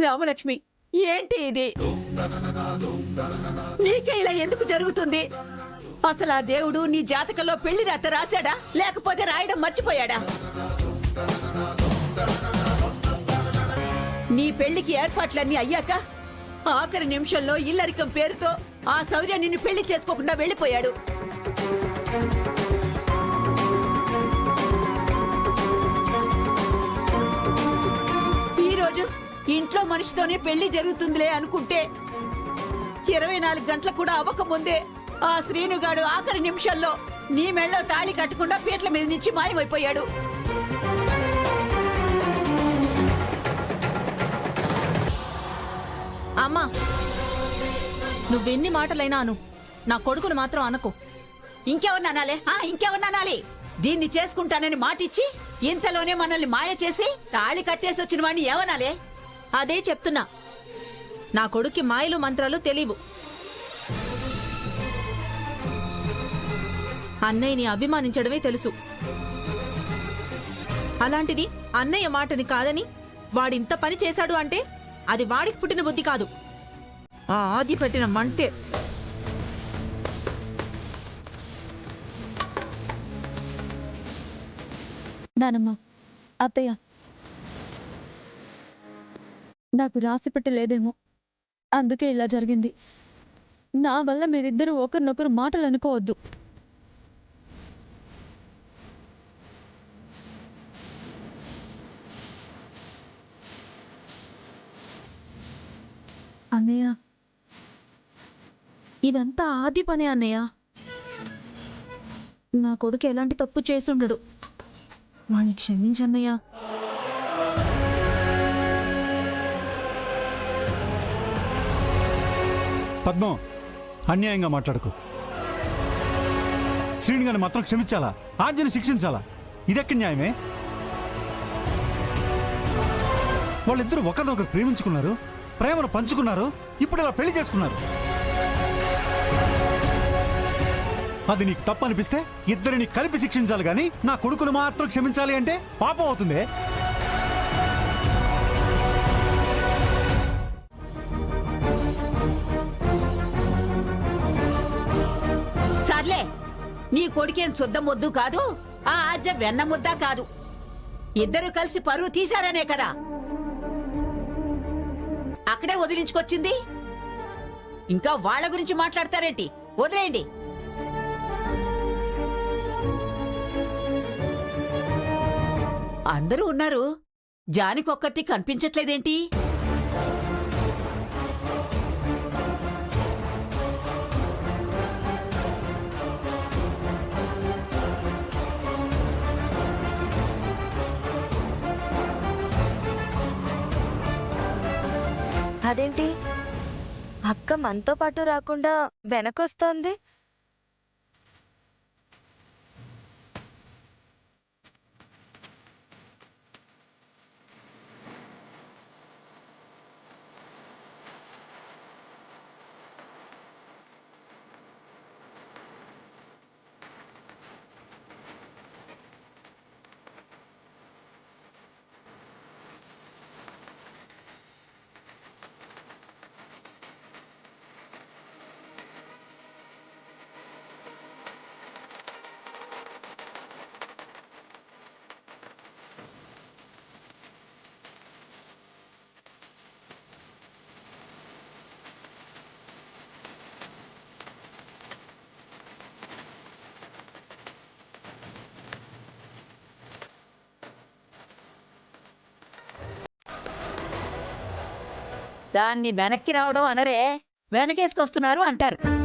రామలక్ష్మి, ఏంటి ఇది? నీకే ఇలా ఎందుకు జరుగుతుంది? అసలు ఆ దేవుడు నీ జాతకంలో పెళ్లి రాత రాశాడా, లేకపోతే రాయడం మర్చిపోయాడా? నీ పెళ్లికి ఏర్పాట్లన్నీ అయ్యాక ఆఖరి నిమిషంలో ఇల్లరికం పేరుతో ఆ శౌర్య నిన్ను పెళ్లి చేసుకోకుండా వెళ్లిపోయాడు. ఈరోజు ఇంట్లో మనిషితోనే పెళ్లి జరుగుతుందిలే అనుకుంటే 24 గంటలు కూడా అవ్వకముందే ఆ శ్రీనుగాడు ఆఖరి నిమిషంలో నీ మెళ్ళో తాళి కట్టకుండా పీట్ల మీద నుంచి మాయమైపోయాడు. అమ్మా, నువ్వెన్ని మాటలైనా అను, నా కొడుకును మాత్రం అనకు. ఇంకెవరిననాలి? దీన్ని చేసుకుంటానని మాటిచ్చి ఇంతలోనే మనల్ని మాయ చేసి తాళి కట్టేసి వచ్చిన వాడిని ఏమనాలే? అదే చెప్తున్నా, నా కొడుక్కి మాయలు మంత్రాలు తెలియవు. అన్నయ్యని అభిమానించడమే తెలుసు. అలాంటిది అన్నయ్య మాటని కాదని వాడింత పని చేశాడు అంటే అది వాడికి పుట్టిన బుద్ధి కాదు, ఆ ఆది పెట్టిన మంటే. నానమ్మ, అత్తయ్య, నాకు రాసి పెట్టలేదేమో, అందుకే ఇలా జరిగింది. నా వల్ల మీరిద్దరూ ఒకరినొకరు మాటలు అనుకోవద్దు. అన్నయ్య, ఇదంతా ఆది పనే అన్నయ్య. నా కొడుకు ఎలాంటి తప్పు చేసుండడు, వాణ్ణి క్షమించన్నయ్య. పద్మం, అన్యాయంగా మాట్లాడుకో. శ్రీని గారిని మాత్రం క్షమించాలా, ఆజ్ఞని శిక్షించాలా? ఇదెక్కడి న్యాయమే? వాళ్ళిద్దరూ ఒకరినొకరు ప్రేమించుకున్నారు, ప్రేమను పంచుకున్నారు, ఇప్పుడు ఇలా పెళ్లి చేసుకున్నారు. అది నీకు తప్పు అనిపిస్తే ఇద్దరిని కలిపి శిక్షించాలి గాని నా కొడుకును మాత్రం క్షమించాలి అంటే పాపం అవుతుంది. సర్లే, నీ కొడుకేం శుద్ధ ముద్దు కాదు, ఆ ఆజ్య వెన్న ముద్ద కాదు. ఇద్దరు కలిసి పరువు తీశారనే కదా అక్కడే వదిలించుకొచ్చింది. ఇంకా వాళ్ళ గురించి మాట్లాడతారేంటి? వదిలేయండి. అందరూ ఉన్నారు, జానికొక్కతి కనిపించట్లేదేంటి? అదేంటి అక్క మనతో పాటు రాకుండా వెనకొస్తోంది? దాన్ని వెనక్కి రావడం అనరే, వెనకేసుకొస్తున్నారు అంటారు.